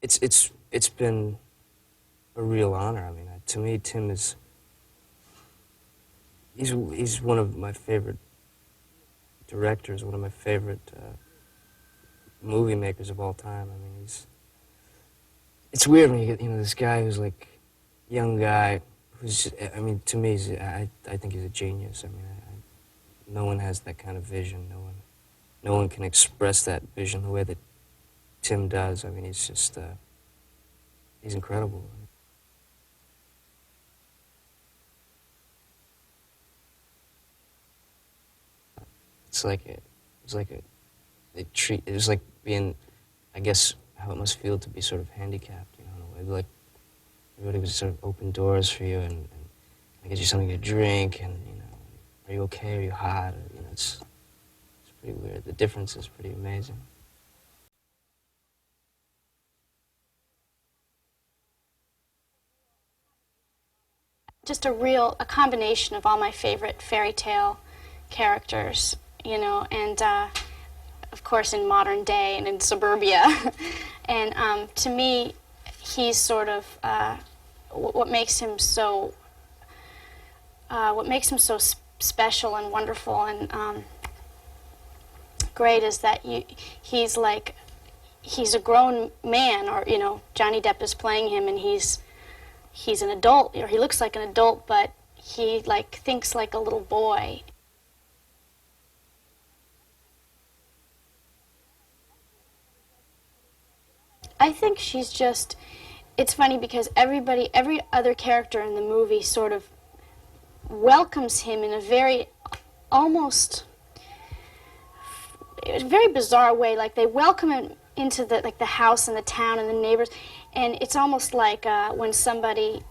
it's been a real honor. I mean, to me, Tim is he's one of my favorite directors, one of my favorite movie makers of all time. I mean, it's weird when you get this guy who's like young guy who's I mean, to me, I think he's a genius. I mean, no one has that kind of vision. No one can express that vision the way that Tim does. I mean, he's just he's incredible. It's like it was like being, I guess, how it must feel to be sort of handicapped, in a way. Like everybody would sort of open doors for you and get you something to drink, and are you okay? Are you hot? Or, it's pretty weird. The difference is pretty amazing. Just a combination of all my favorite fairy tale characters, and of course in modern day and in suburbia. And to me, he's sort of what makes him so special and wonderful and great is that he's a grown man, or Johnny Depp is playing him, and he's an adult, or he looks like an adult, but he thinks like a little boy. I think she's just, it's funny because every other character in the movie sort of welcomes him in a very, almost, a very bizarre way. Like they welcome him into the house and the town and the neighbors, and it's almost like when somebody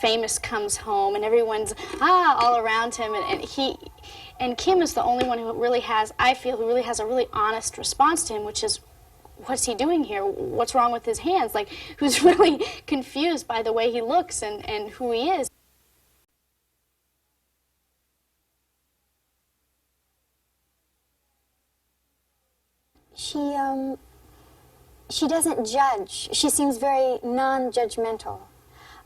famous comes home and everyone's all around him, and Kim is the only one who really has, I feel, who really has a really honest response to him, which is, what's he doing here? What's wrong with his hands? Like, who's really confused by the way he looks and who he is. She doesn't judge. She seems very non-judgmental.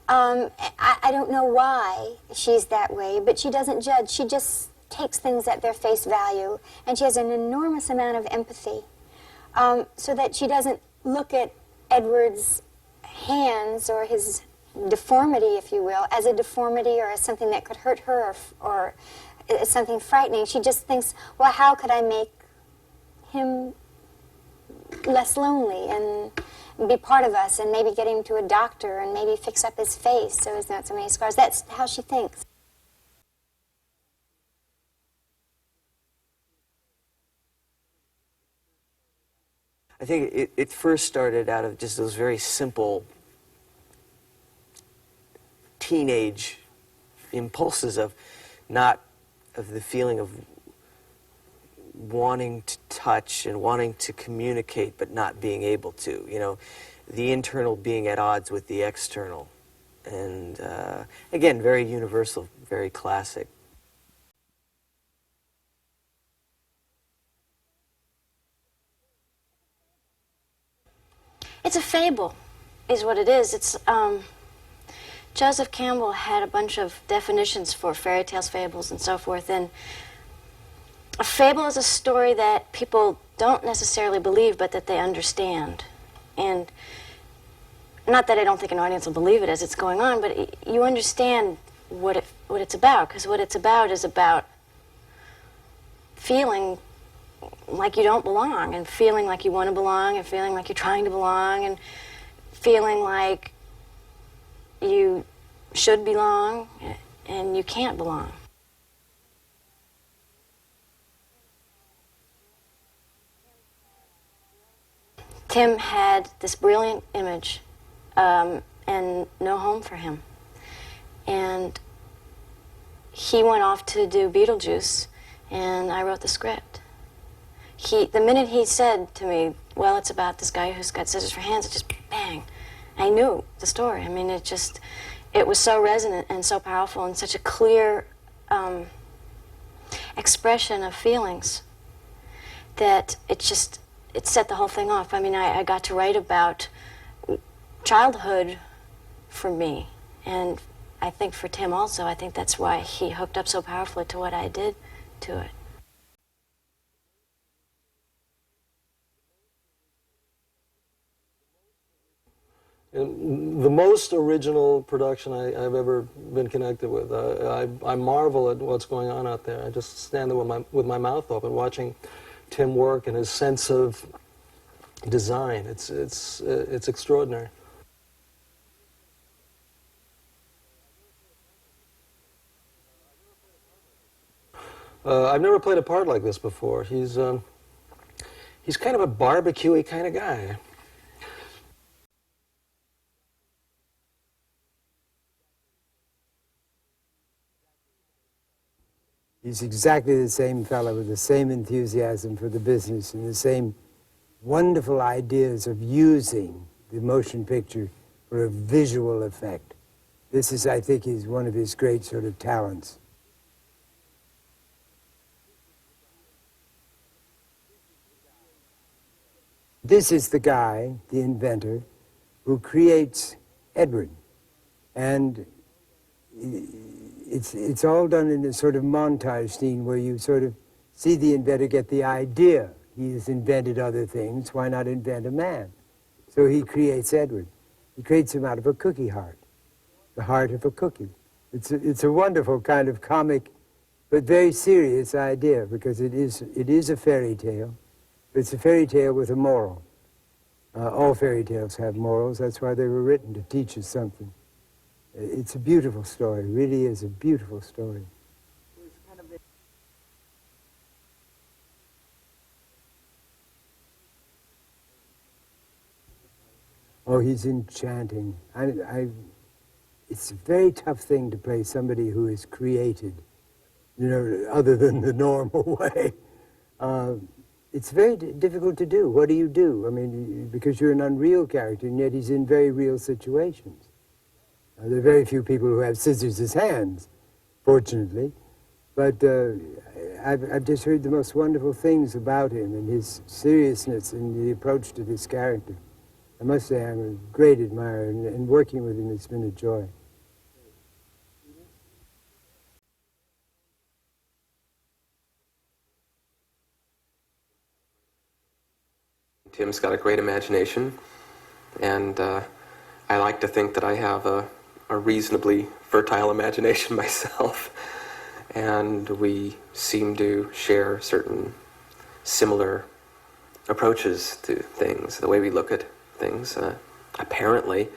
I don't know why she's that way, but she doesn't judge. She just takes things at their face value, and she has an enormous amount of empathy. So that she doesn't look at Edward's hands or his deformity, if you will, as a deformity or as something that could hurt her or as something frightening. She just thinks, well, how could I make him less lonely and be part of us, and maybe get him to a doctor and maybe fix up his face so there's not so many scars. That's how she thinks. I think it first started out of just those very simple teenage impulses of the feeling of wanting to touch and wanting to communicate but not being able to, the internal being at odds with the external. And again, very universal, very classic. It's a fable, is what it is. It's Joseph Campbell had a bunch of definitions for fairy tales, fables, and so forth. And a fable is a story that people don't necessarily believe, but that they understand. And not that I don't think an audience will believe it as it's going on, but you understand what it's about, because what it's about is about feeling like you don't belong, and feeling like you want to belong, and feeling like you're trying to belong, and feeling like you should belong, and you can't belong. Tim had this brilliant image and no home for him. And he went off to do Beetlejuice, and I wrote the script. The minute he said to me, well, it's about this guy who's got scissors for hands, it just, bang, I knew the story. I mean, it was so resonant and so powerful and such a clear expression of feelings that it it set the whole thing off. I mean, I got to write about childhood for me, and I think for Tim also. I think that's why he hooked up so powerfully to what I did to it. And the most original production I've ever been connected with. I marvel at what's going on out there. I just stand there with my mouth open, watching Tim work and his sense of design. It's extraordinary. I've never played a part like this before. He's kind of a barbecue-y kind of guy. He's exactly the same fellow with the same enthusiasm for the business and the same wonderful ideas of using the motion picture for a visual effect. This is, I think, is one of his great sort of talents. This is the guy, the inventor, who creates Edward. And it's all done in a sort of montage scene where you sort of see the inventor get the idea. He has invented other things, why not invent a man? So he creates Edward. He creates him out of a cookie heart, the heart of a cookie. It's a wonderful kind of comic, but very serious idea, because it is a fairy tale. It's a fairy tale with a moral. All fairy tales have morals. That's why they were written, to teach us something. It's a beautiful story. It really is a beautiful story. Oh, he's enchanting. It's a very tough thing to play somebody who is created, you know, other than the normal way. It's very difficult to do. What do you do? I mean, because you're an unreal character, and yet he's in very real situations. There are very few people who have scissors as hands, fortunately. But I've just heard the most wonderful things about him and his seriousness and the approach to this character. I must say I'm a great admirer, and working with him has been a joy. Tim's got a great imagination, and I like to think that I have a reasonably fertile imagination myself, and we seem to share certain similar approaches to things. The way we look at things apparently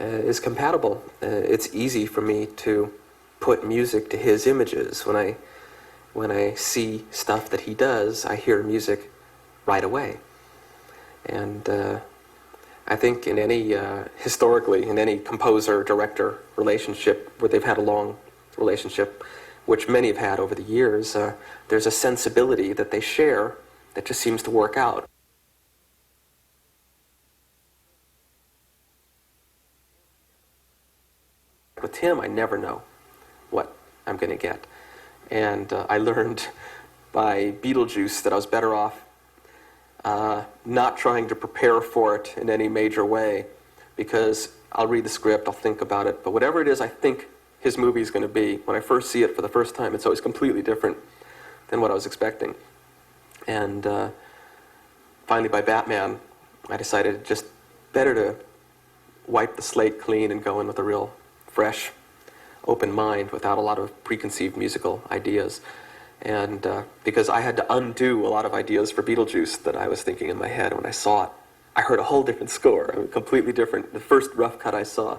is compatible. It's easy for me to put music to his images. When I see stuff that he does, I hear music right away. And I think in any, historically, in any composer-director relationship where they've had a long relationship, which many have had over the years, there's a sensibility that they share that just seems to work out. With Tim, I never know what I'm going to get. And I learned by Beetlejuice that I was better off not trying to prepare for it in any major way, because I'll read the script, I'll think about it, but whatever it is I think his movie is going to be, when I first see it for the first time, it's always completely different than what I was expecting. And finally, by Batman, I decided just better to wipe the slate clean and go in with a real fresh, open mind without a lot of preconceived musical ideas. And because I had to undo a lot of ideas for Beetlejuice that I was thinking in my head when I saw it, I heard a whole different score, completely different. The first rough cut I saw